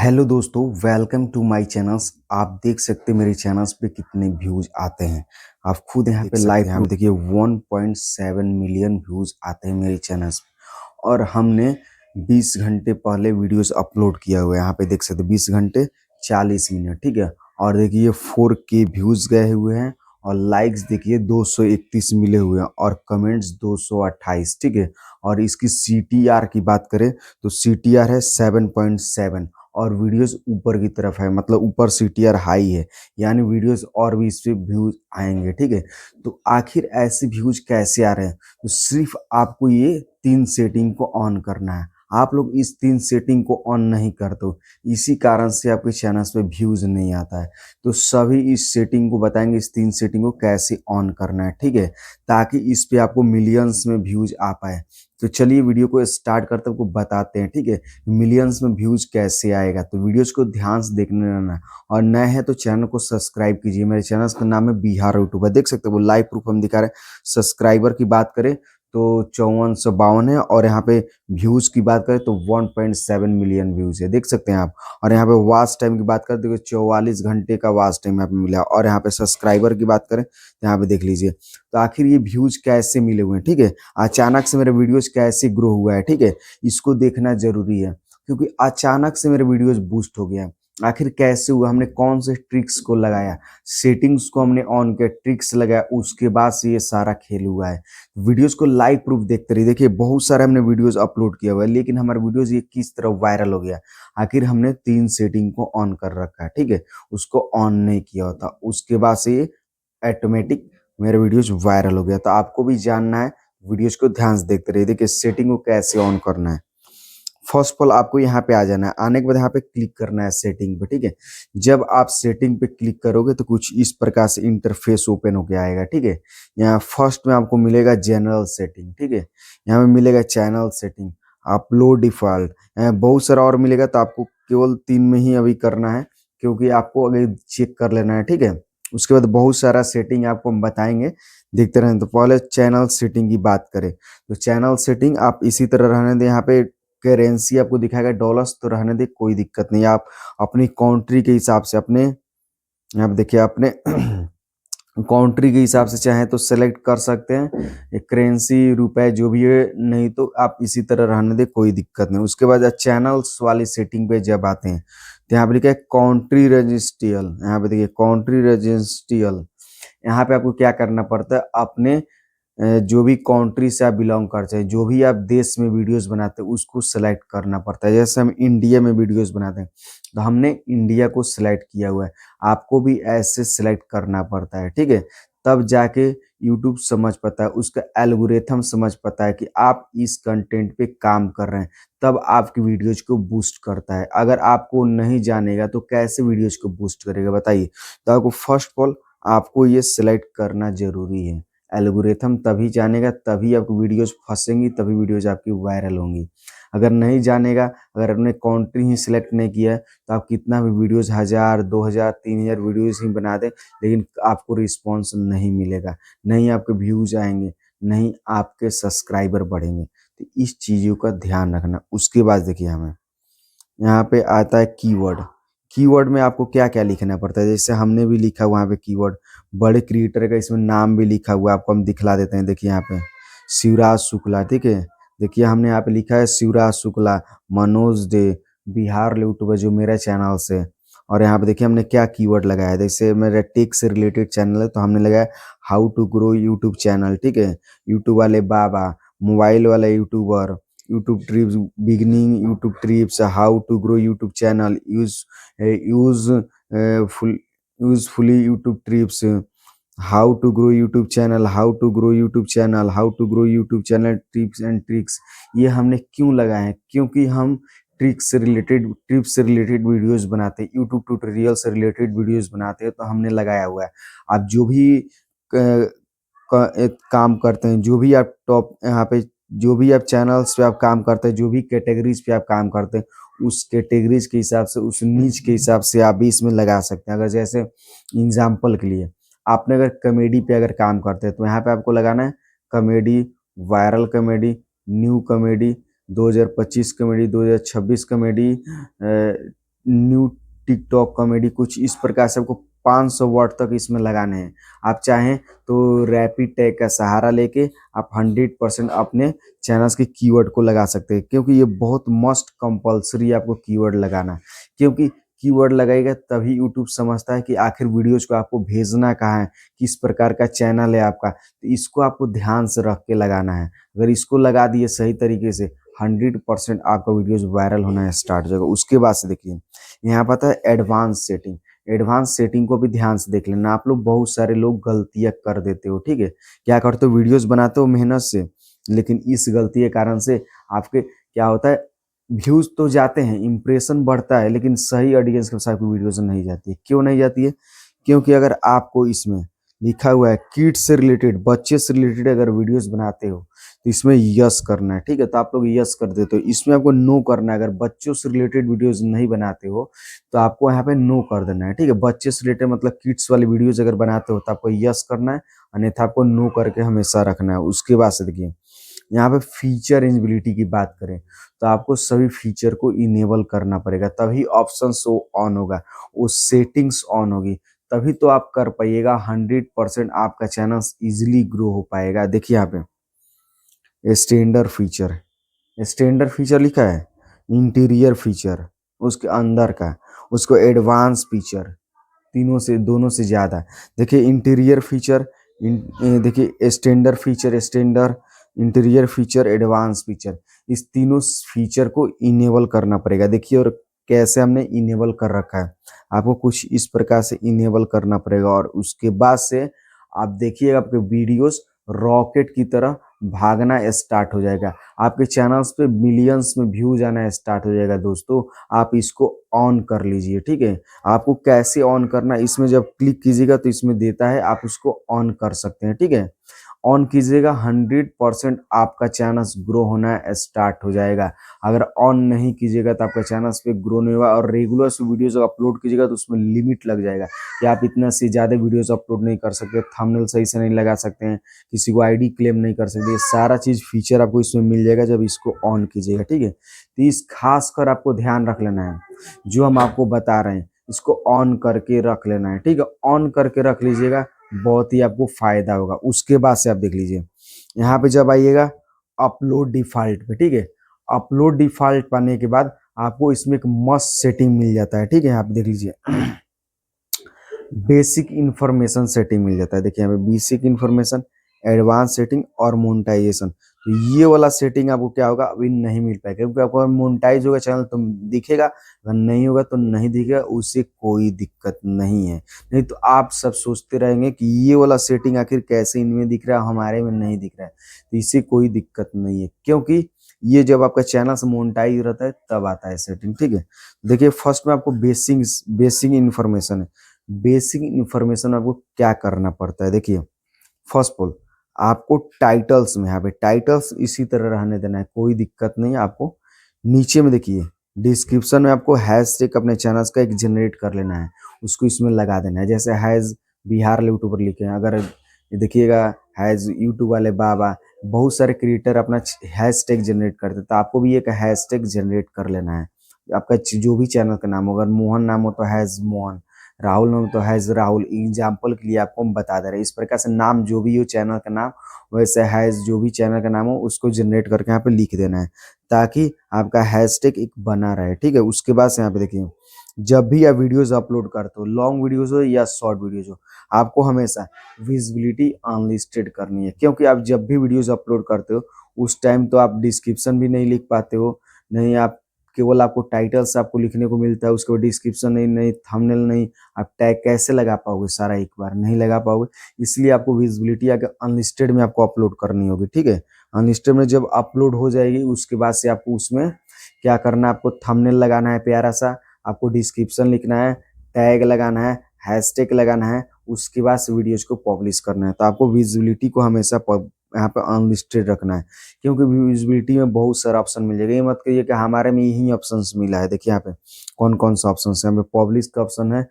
Hello दोस्तों, welcome to my channels. आप देख सकते हैं मेरे चैनल्स पे कितने व्यूज आते हैं। आप खुद यहाँ पे लाइव यहाँ पे देखिए 1.7 मिलियन व्यूज आते हैं मेरे चैनल्स पे। और हमने 20 घंटे पहले वीडियोस अपलोड किया हुआ है। यहाँ पे देख सकते हैं 20 घंटे 40 मिनट, ठीक है। और देखिए 4K व्यूज गए हुए हैं और लाइक्स देखिए 231 मिले हुए हैं और कमेंट्स 228, ठीक है। और इसकी CTR की बात करें तो CTR है 7.7 और वीडियोस ऊपर की तरफ है, मतलब ऊपर CTR हाई है, यानी वीडियोस और भी इस पे व्यूज आएंगे, ठीक है। तो आखिर ऐसे व्यूज कैसे आ रहे हैं? तो सिर्फ आपको ये 3 सेटिंग को ऑन करना है। आप लोग इस 3 सेटिंग को ऑन नहीं करते हो, इसी कारण से आपके चैनल्स पे व्यूज नहीं आता है। तो सभी इस सेटिंग को बताएंगे, इस 3 सेटिंग को कैसे ऑन करना है, ठीक है, ताकि इस पे आपको मिलियंस में व्यूज आ पाए। तो चलिए वीडियो को स्टार्ट करते आपको बताते हैं, ठीक है, मिलियंस में व्यूज कैसे आएगा। तो वीडियोस को ध्यान से देखने रहना, और नए हैं तो चैनल को सब्सक्राइब कीजिए। मेरे चैनल का नाम है बिहार यूट्यूबर, देख सकते हो वो लाइव प्रूफ हम दिखा रहे हैं। सब्सक्राइबर की बात करें तो 5452 है, और यहाँ पे व्यूज की बात करें तो 1.7 मिलियन व्यूज है, देख सकते हैं आप। और यहाँ पे वॉच टाइम की बात करें तो 44 घंटे का वॉच टाइम यहाँ पे मिला। और यहाँ पे सब्सक्राइबर की बात करें तो यहाँ पे देख लीजिए। तो आखिर ये व्यूज कैसे मिले हुए हैं, ठीक है, अचानक से मेरे वीडियोज कैसे ग्रो हुआ है, ठीक है, इसको देखना जरूरी है। क्योंकि अचानक से मेरे वीडियोस बूस्ट हो गया, आखिर कैसे हुआ, हमने कौन से ट्रिक्स को लगाया, सेटिंग्स को हमने ऑन किया, ट्रिक्स लगाया, उसके बाद से ये सारा खेल हुआ है। वीडियोस को लाइव प्रूफ देखते रहिए। देखिए बहुत सारे हमने वीडियोस अपलोड किया हुआ है, लेकिन हमारे वीडियोस ये किस तरह वायरल हो गया, आखिर हमने 3 सेटिंग को ऑन कर रखा है, ठीक है, उसको ऑन नहीं किया होता, उसके बाद से ये ऑटोमेटिक मेरे वीडियोस वायरल हो गया। तो आपको भी जानना है, वीडियोस को ध्यान से देखते रहिए। देखिए सेटिंग को कैसे ऑन करना है। फर्स्ट ऑफ ऑल आपको यहाँ पे आ जाना है, आने के बाद यहाँ पे क्लिक करना है सेटिंग पे, ठीक है। जब आप सेटिंग पे क्लिक करोगे तो कुछ इस प्रकार से इंटरफेस ओपन होके आएगा, ठीक है। यहाँ फर्स्ट में आपको मिलेगा जनरल सेटिंग, ठीक है। यहाँ में मिलेगा चैनल सेटिंग, अपलोड डिफॉल्ट, बहुत सारा और मिलेगा। तो आपको केवल 3 में ही अभी करना है, क्योंकि आपको अगर चेक कर लेना है, ठीक है। उसके बाद बहुत सारा सेटिंग आपको हम बताएंगे, देखते रहें। तो पहले चैनल सेटिंग की बात करें तो चैनल सेटिंग आप इसी तरह रहने दें। यहाँ पे करेंसी आपको दिखाएगा डॉलर्स, तो रहने दे, कोई दिक्कत नहीं। आप अपनी कंट्री के हिसाब से अपने यहाँ पे देखिए अपने कंट्री के हिसाब से चाहे तो सेलेक्ट कर सकते हैं, करेंसी रुपए जो भी है, नहीं तो आप इसी तरह रहने दे, कोई दिक्कत नहीं। उसके बाद चैनल्स वाली सेटिंग पे जब आते हैं तो यहाँ पे लिखा है कंट्री रजिस्ट्रियल। यहाँ पे देखिए कंट्री रजिस्ट्रियल, यहाँ पे आपको क्या करना पड़ता है, अपने जो भी कंट्री से आप बिलोंग करते हैं, जो भी आप देश में वीडियोस बनाते हैं, उसको सेलेक्ट करना पड़ता है। जैसे हम इंडिया में वीडियोस बनाते हैं तो हमने इंडिया को सिलेक्ट किया हुआ है, आपको भी ऐसे सिलेक्ट करना पड़ता है, ठीक है। तब जाके यूट्यूब समझ पाता है, उसका एल्गोरिथम समझ पाता है कि आप इस कंटेंट पे काम कर रहे हैं, तब आपकी वीडियोज को बूस्ट करता है। अगर आपको नहीं जानेगा तो कैसे वीडियोज को बूस्ट करेगा बताइए। तो आपको फर्स्ट ऑफ ऑल आपको ये सिलेक्ट करना जरूरी है। एल्गोरिथम तभी जानेगा, तभी आपकी वीडियोस फंसेंगी, तभी वीडियोस आपकी वायरल होंगी। अगर नहीं जानेगा, अगर आपने कंट्री ही सिलेक्ट नहीं किया है, तो आप कितना भी वीडियोस 1000 2000 3000 वीडियोस ही बना दें, लेकिन आपको रिस्पॉन्स नहीं मिलेगा, नहीं आपके व्यूज आएंगे, नहीं आपके सब्सक्राइबर बढ़ेंगे। तो इस चीज़ों का ध्यान रखना। उसके बाद देखिए हमें यहाँ पे आता है कीवर्ड। कीवर्ड में आपको क्या क्या लिखना पड़ता है, जैसे हमने भी लिखा हुआ यहाँ पे कीवर्ड, बड़े क्रिएटर का इसमें नाम भी लिखा हुआ है, आपको हम दिखला देते हैं। देखिए यहाँ पे शिवराज शुक्ला, ठीक है। देखिए हमने यहाँ पे लिखा है शिवराज शुक्ला, मनोज डे, बिहार यूट्यूबर जो मेरा चैनल से। और यहाँ पे देखिए हमने क्या कीवर्ड लगाया है, जैसे मेरा टेक से रिलेटेड चैनल है तो हमने लगाया how to grow YouTube channel, ठीक है। यूट्यूब वाले बाबा, मोबाइल वाला YouTuber, YouTube trips beginning, YouTube trips, how to grow YouTube channel, use full usefully YouTube trips, how to grow YouTube channel, how to grow YouTube channel, how to grow YouTube channel tips and tricks. ये हमने क्यों लगाए हैं, क्योंकि हम trips से related videos बनाते हैं, यूट्यूब ट्यूटोरियल से रिलेटेड वीडियोस बनाते हैं, तो हमने लगाया हुआ है। आप जो भी एक काम करते हैं, जो भी आप टॉप यहाँ पे, जो भी आप चैनल्स पे आप काम करते हैं, जो भी कैटेगरीज पे आप काम करते हैं, उस कैटेगरीज के हिसाब से, उस नीच के हिसाब से आप भी इसमें लगा सकते हैं। अगर जैसे एग्जाम्पल के लिए आपने अगर कॉमेडी पे अगर काम करते हैं तो यहाँ पे आपको लगाना है comedy, viral comedy, new comedy, 2025 comedy, 2026 comedy, new TikTok comedy कुछ इस प्रकार से आपको 500 वर्ड तक इसमें लगाने हैं। आप चाहें तो रैपिड टैग का सहारा लेके आप 100% अपने चैनल्स के कीवर्ड को लगा सकते हैं, क्योंकि ये बहुत मस्ट कंपलसरी आपको कीवर्ड लगाना है, क्योंकि कीवर्ड लगाएगा तभी यूट्यूब समझता है कि आखिर वीडियोज को आपको भेजना कहाँ है, किस प्रकार का चैनल है आपका, तो इसको आपको ध्यान से रख के लगाना है। अगर इसको लगा दिए सही तरीके से 100% आपका वीडियोज वायरल होना स्टार्ट हो जाएगा। उसके बाद से देखिए यहाँ पता है एडवांस सेटिंग, एडवांस सेटिंग को भी ध्यान से देख लेना। आप लोग बहुत सारे लोग गलतियां कर देते हो, ठीक है, क्या करते हो वीडियोस बनाते हो मेहनत से, लेकिन इस गलती के कारण से आपके क्या होता है, व्यूज तो जाते हैं, इंप्रेशन बढ़ता है, लेकिन सही ऑडियंस के साथ वीडियोस नहीं जाती है। क्यों नहीं जाती है? क्योंकि अगर आपको इसमें लिखा हुआ है किड्स से रिलेटेड, बच्चे से रिलेटेड अगर वीडियोस बनाते हो तो इसमें यस करना है, ठीक है, तो आप लोग यस कर देते हो। इसमें आपको नो करना है, अगर बच्चों से रिलेटेड वीडियोस नहीं बनाते हो तो आपको यहाँ पे नो कर देना है, ठीक है। बच्चे से रिलेटेड मतलब किड्स वाली वीडियोस अगर बनाते हो तो आपको यस करना है, अन्यथा आपको नो करके हमेशा रखना है। उसके बाद से देखिए यहाँ पे फीचर एलिजिबिलिटी की बात करें तो आपको सभी फीचर को इनेबल करना पड़ेगा, तभी ऑप्शन शो ऑन होगा, वो सेटिंग्स ऑन होगी, तभी तो आप कर पाइएगा 100% आपका चैनल इजिली ग्रो हो पाएगा। देखिए यहाँ पे स्टैंडर्ड फीचर, स्टैंडर्ड फीचर लिखा है, इंटीरियर फीचर उसके अंदर का, उसको एडवांस फीचर, तीनों से दोनों से ज़्यादा। देखिए इंटीरियर फीचर, देखिए standard feature, standard, interior feature, advance feature, इस तीनों फीचर को इनेबल करना पड़ेगा। देखिए और कैसे हमने इनेबल कर रखा है, आपको कुछ इस प्रकार से इनेबल करना पड़ेगा, और उसके बाद से आप देखिएगा आपके वीडियोस रॉकेट की तरह भागना स्टार्ट हो जाएगा, आपके चैनल्स पे मिलियंस में व्यूज आना स्टार्ट हो जाएगा। दोस्तों आप इसको ऑन कर लीजिए, ठीक है। आपको कैसे ऑन करना, इसमें जब क्लिक कीजिएगा तो इसमें देता है, आप उसको ऑन कर सकते हैं, ठीक है। ऑन कीजिएगा 100% आपका चैनल ग्रो होना स्टार्ट हो जाएगा। अगर ऑन नहीं कीजिएगा तो आपका चैनल पे ग्रो नहीं होगा, और रेगुलर से वीडियोस अपलोड कीजिएगा तो उसमें लिमिट लग जाएगा कि आप इतना से ज़्यादा वीडियोस अपलोड नहीं कर सकते, थंबनेल सही से नहीं लगा सकते हैं, किसी को आईडी क्लेम नहीं कर सकते। ये सारा चीज़ फीचर आपको इसमें मिल जाएगा जब इसको ऑन कीजिएगा, ठीक है। तो इस खास कर आपको ध्यान रख लेना है, जो हम आपको बता रहे हैं इसको ऑन करके रख लेना है, ठीक है। ऑन करके रख लीजिएगा, बहुत ही आपको फायदा होगा। उसके बाद से आप देख लीजिए यहाँ पे जब आइएगा अपलोड डिफॉल्ट पे, ठीक है, अपलोड डिफॉल्ट पाने के बाद आपको इसमें एक मस्त सेटिंग मिल जाता है, ठीक है। यहाँ पे देख लीजिए बेसिक इंफॉर्मेशन सेटिंग मिल जाता है। देखिए यहाँ पे बेसिक इंफॉर्मेशन, एडवांस सेटिंग और मोनेटाइजेशन। तो ये वाला सेटिंग आपको क्या होगा, अभी नहीं मिल पाएगा, क्योंकि आपको मोनेटाइज होगा चैनल तो दिखेगा, अगर नहीं होगा तो नहीं दिखेगा, उससे कोई दिक्कत नहीं है। नहीं तो आप सब सोचते रहेंगे कि ये वाला सेटिंग आखिर कैसे इनमें दिख रहा है, हमारे में नहीं दिख रहा है, तो इससे कोई दिक्कत नहीं है, क्योंकि ये जब आपका चैनल से मोनेटाइज रहता है तब आता है सेटिंग, ठीक है। देखिए फर्स्ट में आपको बेसिक इन्फॉर्मेशन है। बेसिक इंफॉर्मेशन आपको क्या करना पड़ता है, देखिए फर्स्ट ऑफ ऑल आपको टाइटल्स में, यहाँ पे टाइटल्स इसी तरह रहने देना है, कोई दिक्कत नहीं है। आपको नीचे में देखिए डिस्क्रिप्शन में आपको हैशटैग अपने चैनल्स का एक जनरेट कर लेना है, उसको इसमें लगा देना है। जैसे हैज बिहार यूट्यूबर लिखे हैं, अगर देखिएगा हैज यूट्यूब वाले बाबा, बहुत सारे क्रिएटर अपना हैशटैग जनरेट करते हैं, तो आपको भी एक हैशटैग जनरेट कर लेना है। आपका जो भी चैनल का नाम हो, अगर मोहन नाम हो तो हैज मोहन, राहुल नाम तो हैज राहुल, एग्जाम्पल के लिए आपको हम बता दे रहे हैं। इस प्रकार से नाम जो भी हो चैनल का नाम, वैसे हैज जो भी चैनल का नाम हो उसको जनरेट करके यहाँ पे लिख देना है, ताकि आपका हैशटैग एक बना रहे, ठीक है। उसके बाद से यहाँ पे देखिए जब भी आप वीडियोस अपलोड करते हो, लॉन्ग वीडियोस हो या शॉर्ट वीडियोस हो, आपको हमेशा विजिबिलिटी अनलिस्टेड करनी है, क्योंकि आप जब भी वीडियोस अपलोड करते हो उस टाइम तो आप डिस्क्रिप्शन भी नहीं लिख पाते हो, नहीं आप केवल आपको टाइटल्स आपको लिखने को मिलता है, उसके बाद डिस्क्रिप्शन नहीं, नहीं थंबनेल नहीं, आप टैग कैसे लगा पाओगे, सारा एक बार नहीं लगा पाओगे। इसलिए आपको विजिबिलिटी आगे अनलिस्टेड में आपको अपलोड करनी होगी, ठीक है। अनलिस्टेड में जब अपलोड हो जाएगी उसके बाद से आपको उसमें क्या करना है, आपको थंबनेल लगाना है प्यारा सा, आपको डिस्क्रिप्शन लिखना है, टैग लगाना है, हैशटैग लगाना है, उसके बाद से वीडियोज को पब्लिश करना है। तो आपको विजिबिलिटी को हमेशा यहाँ पे अनलिस्टेड रखना है, क्योंकि विजिबिलिटी में बहुत सारा ऑप्शन मिल जाएगा। ये मत कहिए कि हमारे में यही ऑप्शंस मिला है। देखिए यहाँ पे कौन कौन सा ऑप्शन है, यहाँ पे पब्लिश का ऑप्शन है,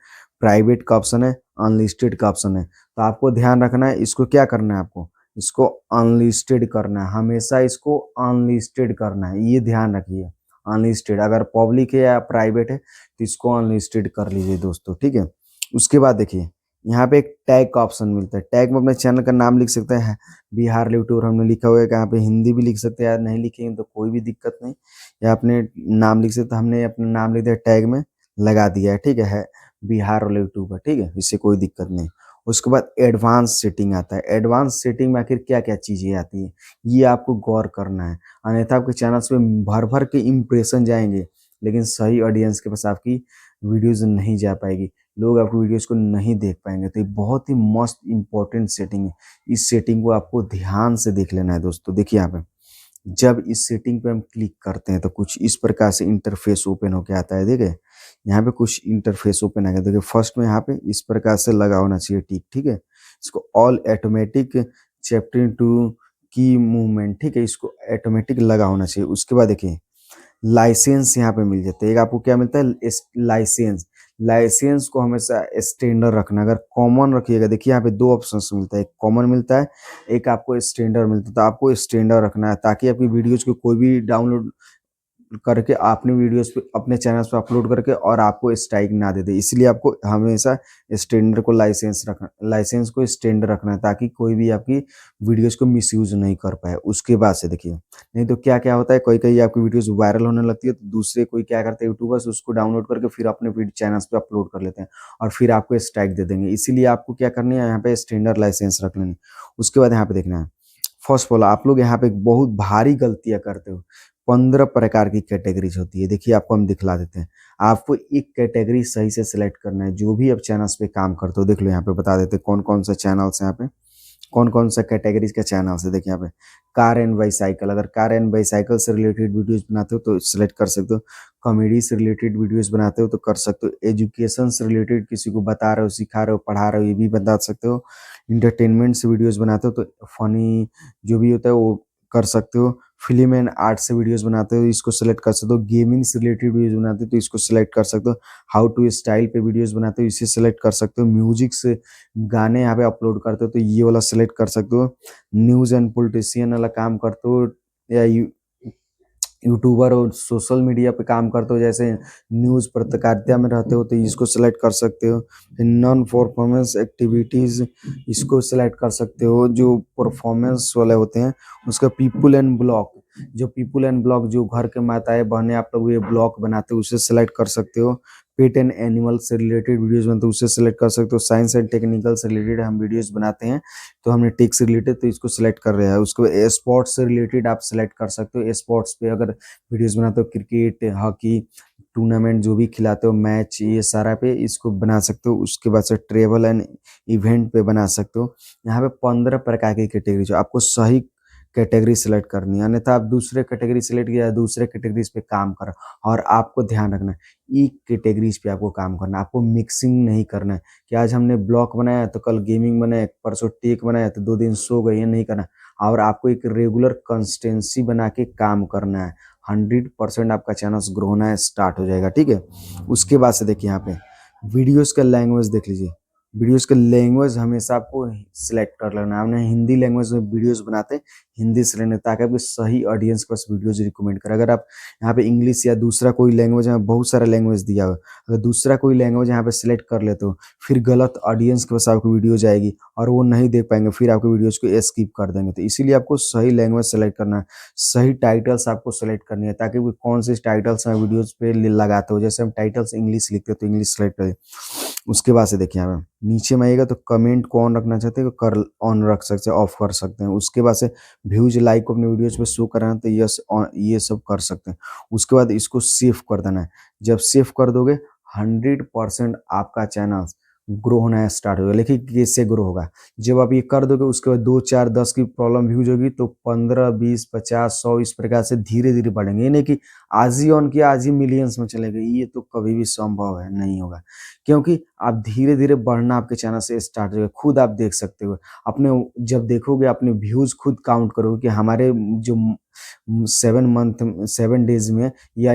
प्राइवेट का ऑप्शन है, अनलिस्टेड का ऑप्शन है। तो आपको ध्यान रखना है, इसको क्या करना है, आपको इसको अनलिस्टेड करना है, हमेशा इसको अनलिस्टेड करना है, ये ध्यान रखिए। अनलिस्टेड, अगर पब्लिक है या प्राइवेट है तो इसको अनलिस्टेड कर लीजिए दोस्तों, ठीक है। उसके बाद देखिए यहाँ पे एक टैग का ऑप्शन मिलता है। टैग में अपने चैनल का नाम लिख सकते हैं, बिहार यूट्यूबर हमने लिखा हुआ है, यहाँ पे हिंदी भी लिख सकते हैं, या नहीं लिखेंगे तो कोई भी दिक्कत नहीं, या अपने नाम लिख सकते, हमने अपना नाम लिख दिया टैग में, लगा दिया है, ठीक है बिहार वाले यूट्यूबर, ठीक है, इससे कोई दिक्कत नहीं। उसके बाद एडवांस सेटिंग आता है। एडवांस सेटिंग में आखिर क्या क्या चीज़ें आती हैं ये आपको गौर करना है, अन्यथा आपके चैनल पे भर भर के इम्प्रेशन जाएंगे लेकिन सही ऑडियंस के पास आपकी वीडियोज़ नहीं जा पाएगी, लोग आपकी वीडियोज़ को नहीं देख पाएंगे। तो ये बहुत ही मस्त इंपॉर्टेंट सेटिंग है, इस सेटिंग को आपको ध्यान से देख लेना है दोस्तों। देखिए यहाँ पे जब इस सेटिंग पे हम क्लिक करते हैं तो कुछ इस प्रकार से इंटरफेस ओपन होके आता है। देखिए यहाँ पे कुछ इंटरफेस ओपन आ गया। देखिए फर्स्ट में यहाँ पे इस प्रकार से लगा होना चाहिए टिक, ठीक है। इसको ऑल ऑटोमेटिक चैप्टर टू की मूवमेंट, ठीक है, इसको ऑटोमेटिक लगा होना चाहिए। उसके बाद देखिए लाइसेंस यहाँ पे मिल जाता है। एक आपको क्या मिलता है लाइसेंस। लाइसेंस को हमेशा स्टैंडर्ड रखना, अगर कॉमन रखिएगा, देखिए यहाँ पे दो ऑप्शंस मिलता है, एक कॉमन मिलता है, एक आपको स्टैंडर्ड मिलता है। तो आपको स्टैंडर्ड रखना है ताकि आपकी वीडियोज को कोई भी डाउनलोड करके अपने वीडियोस पे अपने चैनल्स पे अपलोड करके और आपको स्ट्राइक ना दे दे, इसलिए आपको हमेशा स्टैंडर्ड को लाइसेंस को स्टैंडर्ड रखना है ताकि कोई भी आपकी वीडियोस को मिसयूज नहीं कर पाए। उसके बाद से देखिए नहीं तो क्या क्या होता है, कोई कहीं आपकी वीडियोस वायरल होने लगती है तो दूसरे कोई क्या करते हैं यूट्यूबर्स उसको डाउनलोड करके फिर अपने चैनल्स पे अपलोड कर लेते हैं और फिर आपको स्ट्राइक दे देंगे। इसीलिए आपको क्या करनी है, यहाँ पे स्टैंडर्ड लाइसेंस रख लेनी। उसके बाद यहाँ पे देखना है, फर्स्ट ऑफ ऑल आप लोग यहाँ पे बहुत भारी गलतियां करते हो। 15 प्रकार की कैटेगरीज होती है, देखिए आपको हम दिखला देते हैं। आपको एक कैटेगरी सही से सिलेक्ट करना है, जो भी आप चैनल्स पे काम करते हो। देख लो यहाँ पे बता देते हैं कौन कौन सा चैनल्स है, यहाँ पे कौन कौन सा कैटेगरीज का चैनल्स है। देखिए यहाँ पे कार एंड बाईसाइकिल, अगर कार एंड बाईसाइकिल से रिलेटेड वीडियोज बनाते हो तो सिलेक्ट कर सकते हो। कॉमेडी से रिलेटेड वीडियोज बनाते हो तो कर सकते हो। एजुकेशन से रिलेटेड किसी को बता रहे हो, सिखा रहे हो, पढ़ा रहे हो, ये भी बता सकते हो। इंटरटेनमेंट से वीडियोज बनाते हो तो फनी जो भी होता है वो कर सकते हो। फिल्म एंड आर्ट से वीडियोस बनाते हो, इसको सेलेक्ट कर सकते हो। गेमिंग से रिलेटेड वीडियोस बनाते हो तो इसको सेलेक्ट कर सकते हो। हाउ टू स्टाइल पे वीडियोस बनाते हो, इसे सेलेक्ट कर सकते हो। म्यूजिक से गाने यहाँ पे अपलोड करते हो तो ये वाला सेलेक्ट कर सकते हो। न्यूज़ एंड पॉलिटिशियन वाला काम करते हो, या यूट्यूबर और सोशल मीडिया पे काम करते हो, जैसे न्यूज़ पत्रकारिता में रहते हो तो इसको सेलेक्ट कर सकते हो। फिर नॉन परफॉर्मेंस एक्टिविटीज़, इसको सेलेक्ट कर सकते हो। जो परफॉर्मेंस वाले होते हैं उसका पीपल एंड ब्लॉग, जो पीपल एंड ब्लॉग जो घर के माताएं बहनें आप लोग ये ब्लॉग बनाते हो उसे सेलेक्ट कर सकते हो। पेट एंड एनिमल से रिलेटेड वीडियोस बनते हो उसे सेलेक्ट कर सकते हो। साइंस एंड टेक्निकल से रिलेटेड हम वीडियोस बनाते हैं तो हमने टेक से रिलेटेड तो इसको सेलेक्ट कर रहे हैं। उसको स्पोर्ट्स से रिलेटेड आप सेलेक्ट कर सकते हो। स्पोर्ट्स पे अगर वीडियोस बनाते हो, क्रिकेट, हॉकी टूर्नामेंट जो भी खिलाते हो, मैच, ये सारा पे इसको बना सकते हो। उसके बाद से ट्रेवल एंड इवेंट पे बना सकते हो। यहाँ पे 15 प्रकार की कैटेगरी जो आपको सही कैटेगरी सेलेक्ट करनी है, अन्यथा आप दूसरे कैटेगरी सेलेक्ट किया, दूसरे कैटेगरीज पे काम कर। और आपको ध्यान रखना है एक कैटेगरीज पे आपको काम करना है, आपको मिक्सिंग नहीं करना है कि आज हमने ब्लॉग बनाया तो कल गेमिंग बनाया, परसों टेक बनाया तो 2 दिन सो गए, ये नहीं करना। और आपको एक रेगुलर कंसिस्टेंसी बना के काम करना है। 100% आपका चैनल ग्रो होना है, स्टार्ट हो जाएगा, ठीक है। उसके बाद से देखिए यहाँ पे वीडियोस का लैंग्वेज देख लीजिए। वीडियोस का लैंग्वेज हमेशा आपको सिलेक्ट कर लेना है। हमने हिंदी लैंग्वेज में वीडियोस बनाते हैं, हिंदी से लेने ताकि आपके सही ऑडियंस के पास वीडियोस रिकमेंड करे। अगर आप यहाँ पे इंग्लिश या दूसरा कोई लैंग्वेज है, बहुत सारा लैंग्वेज दिया हुआ है, अगर दूसरा कोई लैंग्वेज यहाँ पे सिलेक्ट कर लेते हो फिर गलत ऑडियंस के पास आपकी वीडियो जाएगी और वो नहीं देख पाएंगे, फिर आपके वीडियोज को स्किप कर देंगे। तो इसीलिए आपको सही लैंग्वेज सेलेक्ट करना है, सही टाइटल्स आपको सेलेक्ट करनी है ताकि वो कौन से टाइटल्स हैं वीडियोज पे लगाते हो। जैसे हम टाइटल्स इंग्लिश लिखते हो तो इंग्लिश सेलेक्ट करें। उसके बाद से देखिए यहाँ पे नीचे में आएगा तो कमेंट को ऑन रखना चाहते हैं तो कर ऑन रख सकते हैं, ऑफ कर सकते हैं। उसके बाद से व्यूज लाइक को अपने वीडियोज पे शो कराना तो यस ये सब कर सकते हैं। उसके बाद इसको सेव कर देना है। जब सेव कर दोगे 100% आपका चैनल ग्रो होना स्टार्ट होगा। लेकिन कैसे ग्रो होगा, जब आप ये कर दोगे उसके बाद 2 4 10 की प्रॉब्लम व्यूज होगी तो 15 20 50 100 इस प्रकार से धीरे धीरे बढ़ेंगे। ये नहीं कि आज ही ऑन किया आज ही मिलियंस में चले गए, ये तो कभी भी संभव है नहीं होगा। क्योंकि आप धीरे धीरे बढ़ना आपके चैनल से स्टार्ट होगा। खुद आप देख सकते हो अपने, जब देखोगे अपने व्यूज खुद काउंट करोगे कि हमारे जो 7 डेज में या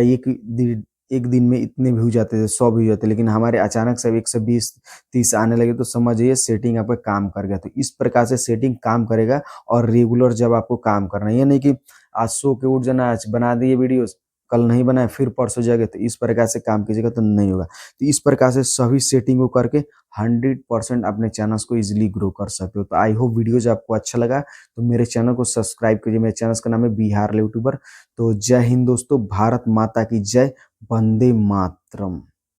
एक दिन में इतने व्यूज आते थे, 100 व्यूज आते, लेकिन हमारे अचानक से 120 30 आने लगे तो समझिए सेटिंग आपका काम कर गया। तो इस प्रकार से सेटिंग काम करेगा और रेगुलर जब आपको काम करना है, ये नहीं कि आज सो के उठ जाना, आज बना दिए वीडियोस कल नहीं बनाए फिर परसों जाएगा, तो इस प्रकार से काम कीजिएगा तो नहीं होगा। तो इस प्रकार से सभी सेटिंग को करके 100% अपने चैनल्स को इजीली ग्रो कर सकते हो। तो आई होप वीडियोज आपको अच्छा लगा, तो मेरे चैनल को सब्सक्राइब कीजिए। मेरे चैनल का नाम है बिहार यूट्यूबर। तो जय हिंद दोस्तों, भारत माता की जय, वंदे मातरम।